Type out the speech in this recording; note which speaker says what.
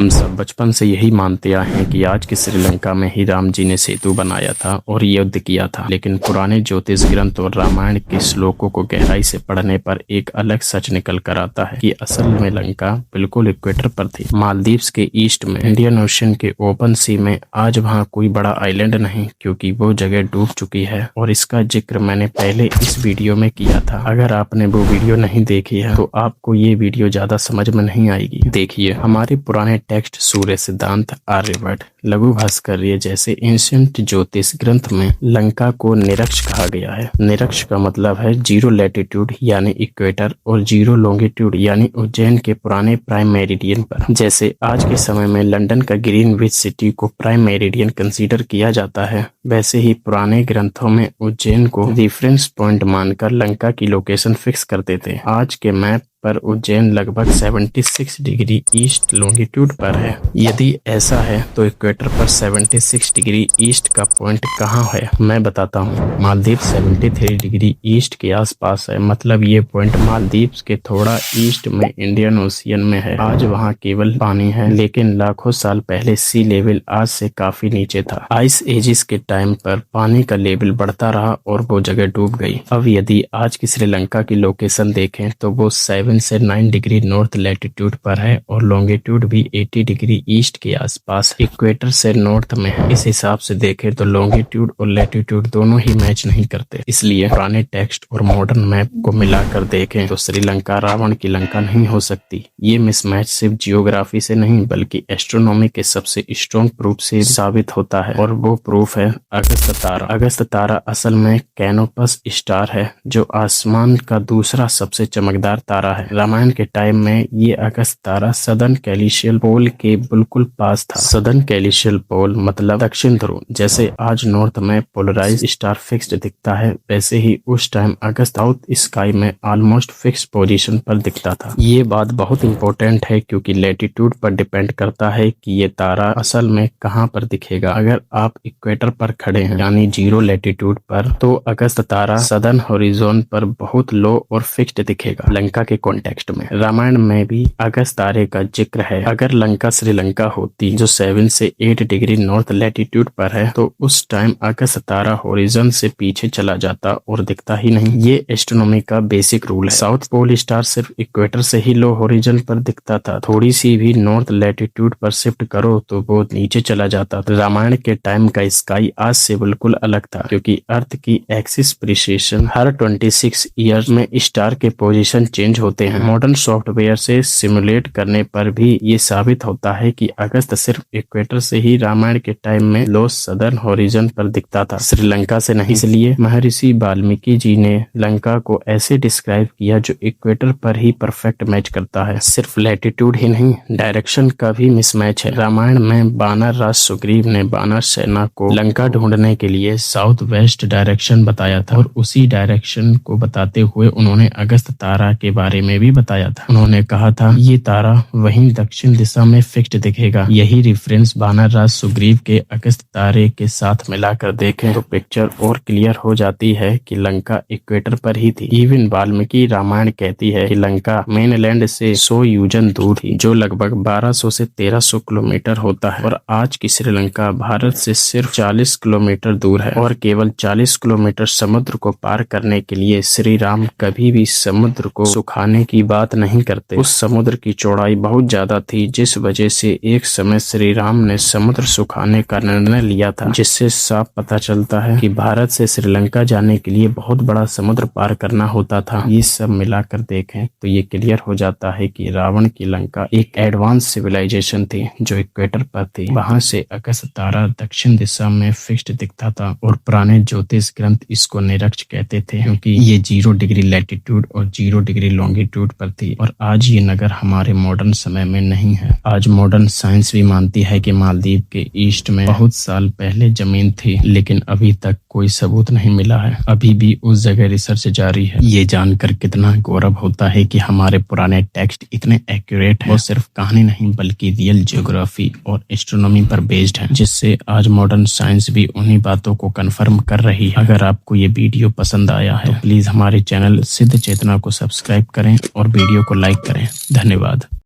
Speaker 1: हम सब बचपन से यही मानते आए हैं कि आज की श्रीलंका में ही राम जी ने सेतु बनाया था और युद्ध किया था, लेकिन पुराने ज्योतिष ग्रंथ और रामायण के श्लोकों को गहराई से पढ़ने पर एक अलग सच निकल कर आता है कि असल में लंका बिल्कुल इक्वेटर पर थी, मालदीव्स के ईस्ट में, इंडियन ओशन के ओपन सी में। आज वहाँ कोई बड़ा आइलैंड नहीं, क्योंकि वो जगह डूब चुकी है और इसका जिक्र मैंने पहले इस वीडियो में किया था। अगर आपने वो वीडियो नहीं देखी है तो आपको ये वीडियो ज्यादा समझ में नहीं आएगी। देखिए, हमारे पुराने टेक्स्ट सूर्य सिद्धांत, आर्यभट्ट, लघु भास्कर्य जैसे एंशिएंट ज्योतिष ग्रंथ में लंका को निरक्ष कहा गया है। निरक्ष का मतलब है जीरो लैटिट्यूड यानी इक्वेटर और जीरो लॉन्गिट्यूड यानी उज्जैन के पुराने प्राइम मेरिडियन पर। जैसे आज के समय में लंदन का ग्रीनविच सिटी को प्राइम मेरिडियन कंसीडर किया जाता है, वैसे ही पुराने ग्रंथों में उज्जैन को रेफरेंस पॉइंट मानकर लंका की लोकेशन फिक्स करते थे। आज के मैप पर उज्जैन लगभग 76 डिग्री ईस्ट लॉन्गिट्यूड पर है। यदि ऐसा है तो इक्वेटर पर 76 डिग्री ईस्ट का पॉइंट कहाँ है, मैं बताता हूँ। मालदीव 73 डिग्री ईस्ट के आसपास है, मतलब ये पॉइंट मालदीव्स के थोड़ा ईस्ट में इंडियन ओशियन में है। आज वहाँ केवल पानी है, लेकिन लाखों साल पहले सी लेवल आज से काफी नीचे था। आइस एजिस के टाइम पर पानी का लेवल बढ़ता रहा और वो जगह डूब गई। अब यदि आज की श्रीलंका की लोकेशन देखें तो वो 7 से 9 डिग्री नॉर्थ लैटिट्यूड पर है और लॉन्गिट्यूड भी 80 डिग्री ईस्ट के आसपास, इक्वेटर से नॉर्थ में है। इस हिसाब से देखें तो लॉन्गिट्यूड और लैटिट्यूड दोनों ही मैच नहीं करते। इसलिए पुराने टेक्स्ट और मॉडर्न मैप को मिलाकर देखें तो श्रीलंका रावण की लंका नहीं हो सकती। ये मिसमैच सिर्फ जियोग्राफी से नहीं बल्कि एस्ट्रोनॉमी के सबसे स्ट्रॉन्ग प्रूफ से साबित होता है, और वो प्रूफ है अगस्त तारा। अगस्त तारा असल में कैनोपस स्टार है, जो आसमान का दूसरा सबसे चमकदार तारा है। रामायण के टाइम में ये अगस्त तारा सदर्न कैलिशियल पोल के बिल्कुल पास था। सदर्न कैलिशियल पोल मतलब दक्षिण ध्रुव। जैसे आज नॉर्थ में पोलराइज स्टार फिक्स्ड दिखता है, वैसे ही उस टाइम अगस्त साउथ स्काई में ऑलमोस्ट फिक्स पोजीशन पर दिखता था। ये बात बहुत इंपॉर्टेंट है क्योंकि लैटिट्यूड पर डिपेंड करता है कि ये तारा असल में कहाँ पर दिखेगा। अगर आप इक्वेटर पर खड़े हैं यानी जीरो लैटिट्यूड पर, तो अगस्त तारा सदर्न हॉरिजॉन पर बहुत लो और फिक्स्ड दिखेगा। लंका के कॉन्टेक्स्ट में रामायण में भी अगस्त तारे का जिक्र है। अगर लंका श्रीलंका होती जो 7 से 8 डिग्री नॉर्थ लैटिट्यूड पर है, तो उस टाइम अगस्त तारा होरिजन से पीछे चला जाता और दिखता ही नहीं। ये एस्ट्रोनॉमी का बेसिक रूल है। साउथ पोल स्टार सिर्फ इक्वेटर से ही लो होरिजन पर दिखता था, थोड़ी सी भी नॉर्थ लैटिट्यूड पर शिफ्ट करो तो वो नीचे चला जाता था। रामायण के टाइम का स्काई आज से बिल्कुल अलग था, क्योंकि अर्थ की एक्सिस प्रिसेशन हर 26 ईयर्स में स्टार के पोजीशन चेंज होते हैं। मॉडर्न सॉफ्टवेयर से सिमुलेट करने पर भी ये साबित होता है कि अगस्त सिर्फ इक्वेटर से ही रामायण के टाइम में लो सदर्न हॉरिजन पर दिखता था, श्रीलंका से नहीं। इसलिए महर्षि वाल्मीकि जी ने लंका को ऐसे डिस्क्राइब किया जो इक्वेटर पर ही परफेक्ट मैच करता है। सिर्फ लैटिट्यूड ही नहीं, डायरेक्शन का भी मिसमैच है। रामायण में वानर राज सुग्रीव ने वानर सेना को लंका ढूंढने के लिए साउथ वेस्ट डायरेक्शन बताया था, और उसी डायरेक्शन को बताते हुए उन्होंने अगस्त तारा के बारे में भी बताया था। उन्होंने कहा था ये तारा वहीं दक्षिण दिशा में फिक्स्ड दिखेगा। यही रेफरेंस वानर राज सुग्रीव के अगस्त तारे के साथ मिलाकर देखें तो पिक्चर और क्लियर हो जाती है कि लंका इक्वेटर पर ही थी। इवन वाल्मीकि रामायण कहती है कि लंका मेनलैंड से 100 योजन दूर थी, जो लगभग 1200 से 1300 किलोमीटर होता है, और आज की श्रीलंका भारत से सिर्फ 40 किलोमीटर दूर है। और केवल 40 किलोमीटर समुद्र को पार करने के लिए श्री राम कभी भी समुद्र को सुखाने की बात नहीं करते। उस समुद्र की चौड़ाई बहुत ज्यादा थी, जिस वजह से एक समय श्री राम ने समुद्र सुखाने का निर्णय लिया था, जिससे साफ पता चलता है कि भारत से श्रीलंका जाने के लिए बहुत बड़ा समुद्र पार करना होता था। ये सब मिलाकर देखें तो ये क्लियर हो जाता है कि रावण की लंका एक एडवांस सिविलाइजेशन थी जो इक्वेटर पर थी। वहां से अगस्त तारा दक्षिण दिशा में फिक्स्ड दिखता था, और पुराने ज्योतिष ग्रंथ इसको निरक्ष कहते थे, क्योंकि ये 0 डिग्री लैटिट्यूड और 0 डिग्री लॉन्गिट्यूड पर थी। और आज ये नगर हमारे मॉडर्न समय में नहीं है। आज मॉडर्न साइंस भी मानती है कि मालदीव के ईस्ट में बहुत साल पहले जमीन थी, लेकिन अभी तक कोई सबूत नहीं मिला है। अभी भी उस जगह रिसर्च जारी है। ये जानकर कितना गौरव होता है कि हमारे पुराने टेक्स्ट इतने एक्यूरेट हैं। वो सिर्फ कहानी नहीं बल्कि रियल ज्योग्राफी और एस्ट्रोनॉमी पर बेस्ड है, जिससे आज मॉडर्न साइंस भी उन्हीं बातों को कंफर्म कर रही है। अगर आपको ये वीडियो पसंद आया है तो प्लीज हमारे चैनल सिद्ध चेतना को सब्सक्राइब करें और वीडियो को लाइक करें। धन्यवाद।